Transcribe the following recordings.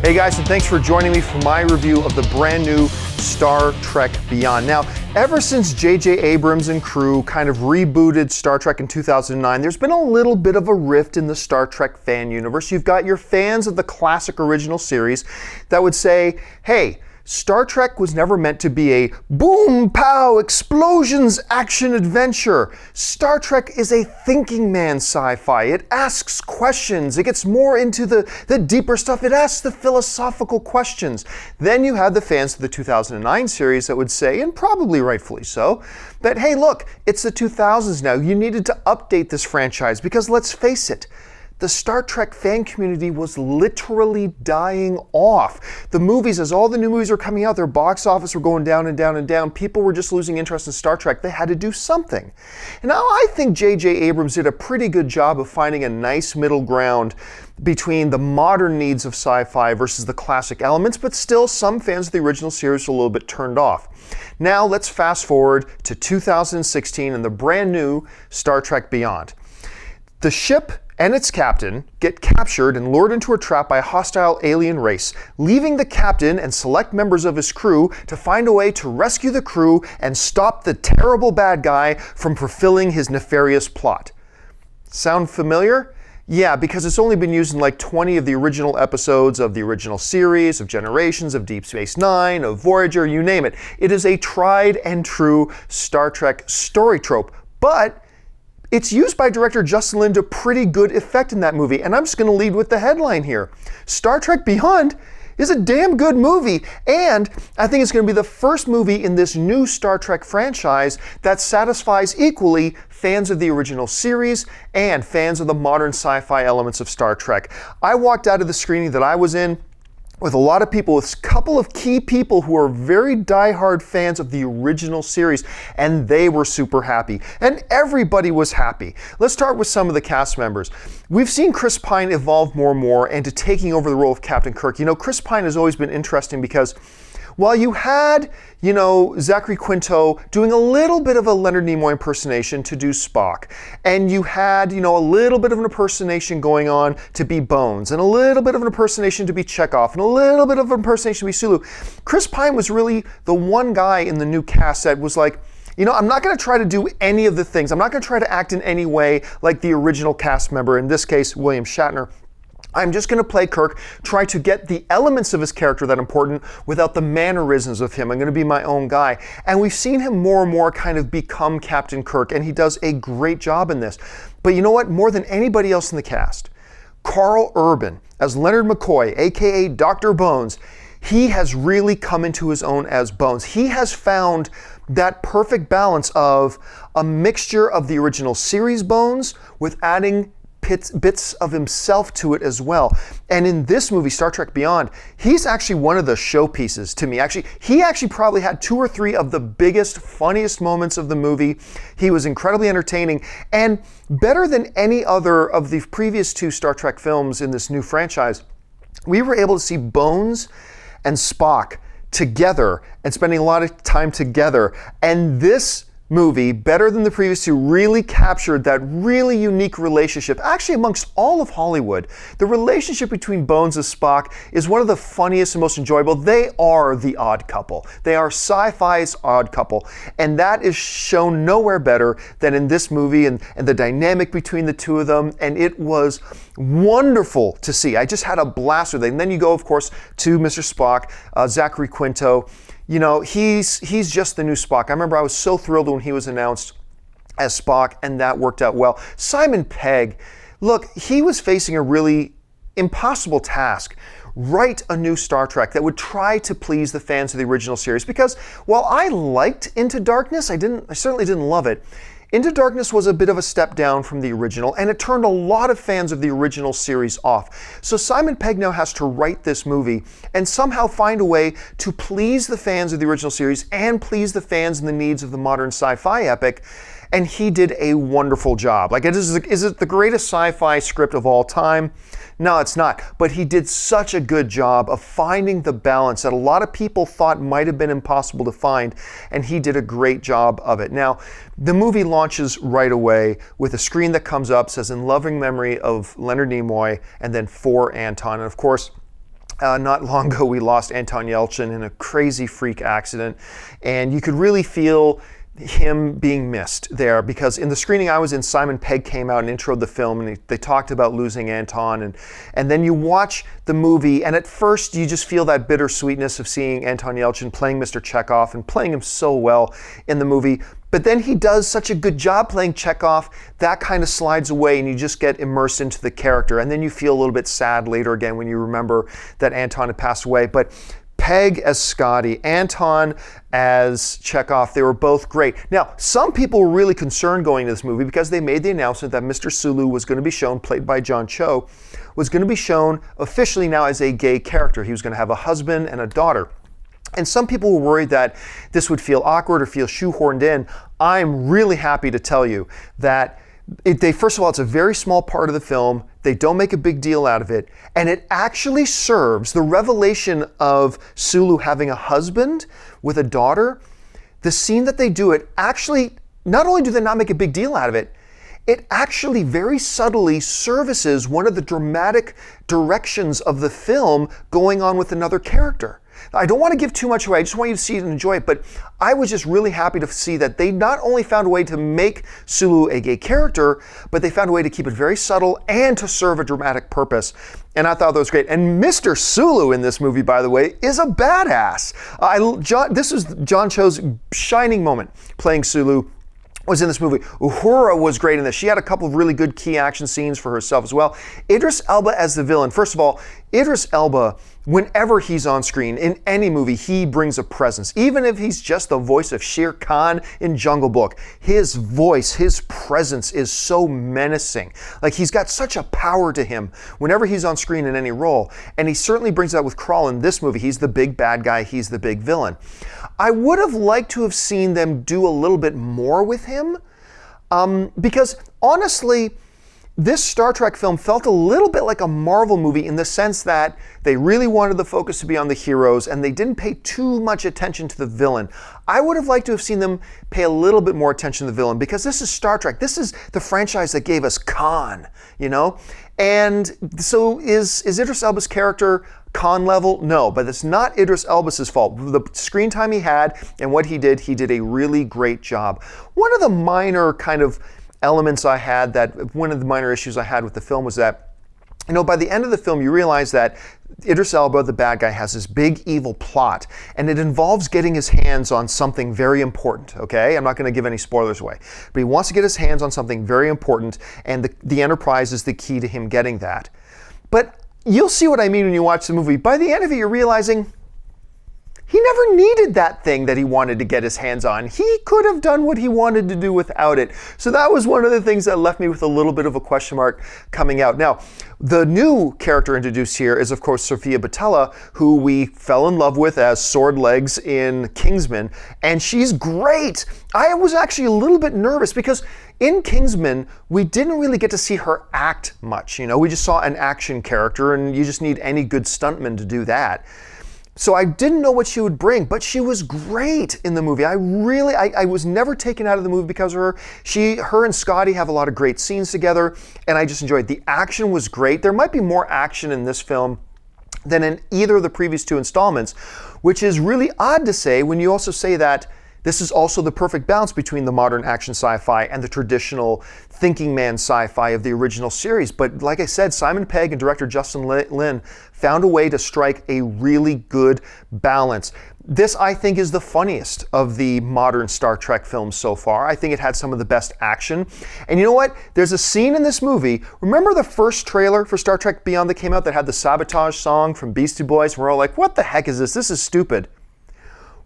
Hey guys, and thanks for joining me for my review of the brand new Star Trek Beyond. Now, ever since JJ Abrams and crew kind of rebooted Star Trek in 2009, there's been a little bit of a rift in the Star Trek fan universe. You've got your fans of the classic original series that would say, hey, Star Trek was never meant to be a boom, pow, explosions, action adventure. Star Trek is a thinking man sci-fi. It asks questions. It gets more into the deeper stuff. It asks the philosophical questions. Then you have the fans of the 2009 series that would say, and probably rightfully so, that, hey, look, it's the 2000s now. You needed to update this franchise because let's face it, the Star Trek fan community was literally dying off. The movies, as all the new movies were coming out, their box office were going down and down and down. People were just losing interest in Star Trek. They had to do something. And now I think JJ Abrams did a pretty good job of finding a nice middle ground between the modern needs of sci-fi versus the classic elements, but still some fans of the original series were a little bit turned off. Now let's fast forward to 2016 and the brand new Star Trek Beyond. The ship and its captain get captured and lured into a trap by a hostile alien race, leaving the captain and select members of his crew to find a way to rescue the crew and stop the terrible bad guy from fulfilling his nefarious plot. Sound familiar? Yeah, because it's only been used in like 20 of the original episodes of the original series, of Generations, of Deep Space Nine, of Voyager, you name it. It is a tried and true Star Trek story trope, but it's used by director Justin Lin to pretty good effect in that movie, and I'm just going to lead with the headline here. Star Trek Beyond is a damn good movie, and I think it's going to be the first movie in this new Star Trek franchise that satisfies equally fans of the original series and fans of the modern sci-fi elements of Star Trek. I walked out of the screening that I was in with a lot of people, with a couple of key people who are very diehard fans of the original series, and they were super happy. And everybody was happy. Let's start with some of the cast members. We've seen Chris Pine evolve more and more into taking over the role of Captain Kirk. You know, Chris Pine has always been interesting because while you had, Zachary Quinto doing a little bit of a Leonard Nimoy impersonation to do Spock, and you had, a little bit of an impersonation going on to be Bones, and a little bit of an impersonation to be Chekov, and a little bit of an impersonation to be Sulu, Chris Pine was really the one guy in the new cast that was like, I'm not going to try to do any of the things. I'm not going to try to act in any way like the original cast member, in this case, William Shatner. I'm just going to play Kirk, try to get the elements of his character that are important without the mannerisms of him. I'm going to be my own guy. And we've seen him more and more kind of become Captain Kirk, and he does a great job in this. But you know what? More than anybody else in the cast, Karl Urban as Leonard McCoy, aka Dr. Bones, he has really come into his own as Bones. He has found that perfect balance of a mixture of the original series Bones with adding bits of himself to it as well. And in this movie, Star Trek Beyond, he's actually one of the showpieces to me. He actually probably had 2 or 3 of the biggest, funniest moments of the movie. He was incredibly entertaining and better than any other of the previous 2 Star Trek films in this new franchise. We were able to see Bones and Spock together and spending a lot of time together. And this movie, better than the previous 2, really captured that really unique relationship. Actually, amongst all of Hollywood, the relationship between Bones and Spock is one of the funniest and most enjoyable. They are the odd couple. They are sci-fi's odd couple. And that is shown nowhere better than in this movie and the dynamic between the 2 of them. And it was wonderful to see. I just had a blast with it. And then you go, of course, to Mr. Spock, Zachary Quinto. He's just the new Spock. I remember I was so thrilled when he was announced as Spock, and that worked out well. Simon Pegg, look, he was facing a really impossible task. Write a new Star Trek that would try to please the fans of the original series, because while I liked Into Darkness, I certainly didn't love it. Into Darkness was a bit of a step down from the original, and it turned a lot of fans of the original series off. So Simon Pegg now has to write this movie and somehow find a way to please the fans of the original series and please the fans and the needs of the modern sci-fi epic. And he did a wonderful job. Is it the greatest sci-fi script of all time? No, it's not. But he did such a good job of finding the balance that a lot of people thought might have been impossible to find, and he did a great job of it. Now, the movie launches right away with a screen that comes up, says, "In loving memory of Leonard Nimoy," and then "For Anton." And of course, Not long ago, we lost Anton Yelchin in a crazy freak accident, and you could really feel him being missed there, because in the screening I was in, Simon Pegg came out and introed the film, and they talked about losing Anton, and then you watch the movie, and at first you just feel that bittersweetness of seeing Anton Yelchin playing Mr. Chekov and playing him so well in the movie. But then he does such a good job playing Chekov, that kind of slides away and you just get immersed into the character. And then you feel a little bit sad later again when you remember that Anton had passed away. But Pegg as Scotty, Anton as Chekov, they were both great. Now, some people were really concerned going to this movie because they made the announcement that Mr. Sulu was going to be shown, played by John Cho, was going to be shown officially now as a gay character. He was going to have a husband and a daughter. And some people were worried that this would feel awkward or feel shoehorned in. I'm really happy to tell you that first of all, it's a very small part of the film. They don't make a big deal out of it. And it actually serves the revelation of Sulu having a husband with a daughter. The scene that they do it, actually, not only do they not make a big deal out of it, it actually very subtly services one of the dramatic directions of the film going on with another character. I don't want to give too much away. I just want you to see it and enjoy it. But I was just really happy to see that they not only found a way to make Sulu a gay character, but they found a way to keep it very subtle and to serve a dramatic purpose. And I thought that was great. And Mr. Sulu in this movie, by the way, is a badass. This was John Cho's shining moment playing Sulu. Was in this movie. Uhura was great in this. She had a couple of really good key action scenes for herself as well. Idris Elba as the villain. First of all, Idris Elba, whenever he's on screen in any movie, he brings a presence. Even if he's just the voice of Shere Khan in Jungle Book, his voice, his presence is so menacing. Like, he's got such a power to him whenever he's on screen in any role. And he certainly brings that with Krall in this movie. He's the big bad guy. He's the big villain. I would have liked to have seen them do a little bit more with him, because honestly, this Star Trek film felt a little bit like a Marvel movie in the sense that they really wanted the focus to be on the heroes and they didn't pay too much attention to the villain. I would have liked to have seen them pay a little bit more attention to the villain, because this is Star Trek. This is the franchise that gave us Khan, you know? And so is Idris Elba's character Khan level? No, but it's not Idris Elba's fault. The screen time he had and what he did a really great job. One of the minor kind of elements I had, one of the minor issues I had with the film was that, you know, by the end of the film, you realize that Idris Elba, the bad guy, has this big evil plot, and it involves getting his hands on something very important, okay? I'm not going to give any spoilers away, but he wants to get his hands on something very important, and the Enterprise is the key to him getting that. But you'll see what I mean when you watch the movie. By the end of it, you're realizing he never needed that thing that he wanted to get his hands on. He could have done what he wanted to do without it. So that was one of the things that left me with a little bit of a question mark coming out. Now, the new character introduced here is, of course, Sofia Boutella, who we fell in love with as Sword Legs in Kingsman, and she's great. I was actually a little bit nervous because in Kingsman, we didn't really get to see her act much. You know, we just saw an action character, and you just need any good stuntman to do that. So I didn't know what she would bring, but she was great in the movie. I was never taken out of the movie because of her. Her and Scotty have a lot of great scenes together, and I just enjoyed it. The action was great. There might be more action in this film than in either of the previous two installments, which is really odd to say when you also say that this is also the perfect balance between the modern action sci-fi and the traditional thinking man sci-fi of the original series. But like I said, Simon Pegg and director Justin Lin found a way to strike a really good balance. This, I think, is the funniest of the modern Star Trek films so far. I think it had some of the best action. And you know what? There's a scene in this movie. Remember the first trailer for Star Trek Beyond that came out that had the Sabotage song from Beastie Boys? We're all like, what the heck is this? This is stupid.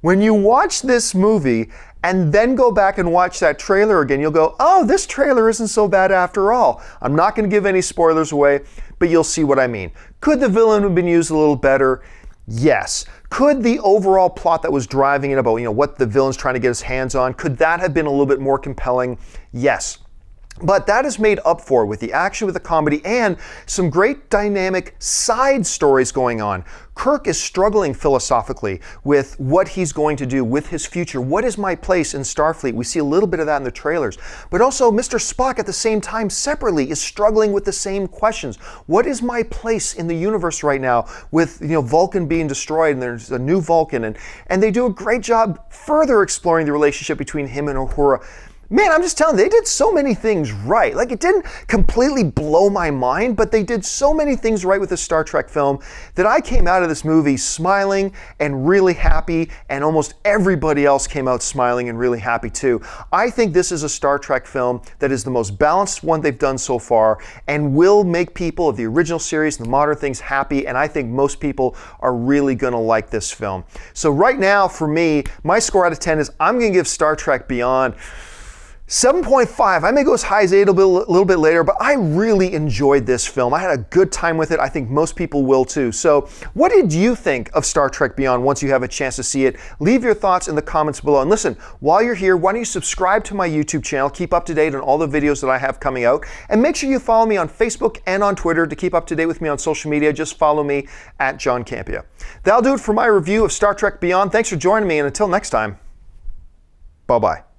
When you watch this movie and then go back and watch that trailer again, you'll go, oh, this trailer isn't so bad after all. I'm not going to give any spoilers away, but you'll see what I mean. Could the villain have been used a little better? Yes. Could the overall plot that was driving it about, you know, what the villain's trying to get his hands on, could that have been a little bit more compelling? Yes. But that is made up for with the action, with the comedy, and some great dynamic side stories going on. Kirk is struggling philosophically with what he's going to do with his future. What is my place in Starfleet? We see a little bit of that in the trailers. But also Mr. Spock at the same time separately is struggling with the same questions. What is my place in the universe right now with Vulcan being destroyed and there's a new Vulcan, and they do a great job further exploring the relationship between him and Uhura. Man, I'm just telling you, they did so many things right. Like, it didn't completely blow my mind, but they did so many things right with the Star Trek film that I came out of this movie smiling and really happy, and almost everybody else came out smiling and really happy too. I think this is a Star Trek film that is the most balanced one they've done so far and will make people of the original series and the modern things happy, and I think most people are really gonna like this film. So right now, for me, my score out of 10 is I'm gonna give Star Trek Beyond 7.5. I may go as high as 8 a little bit later, but I really enjoyed this film. I had a good time with it. I think most people will too. So what did you think of Star Trek Beyond once you have a chance to see it? Leave your thoughts in the comments below. And listen, while you're here, why don't you subscribe to my YouTube channel, keep up to date on all the videos that I have coming out, and make sure you follow me on Facebook and on Twitter to keep up to date with me on social media. Just follow me at John Campea. That'll do it for my review of Star Trek Beyond. Thanks for joining me, and until next time, bye-bye.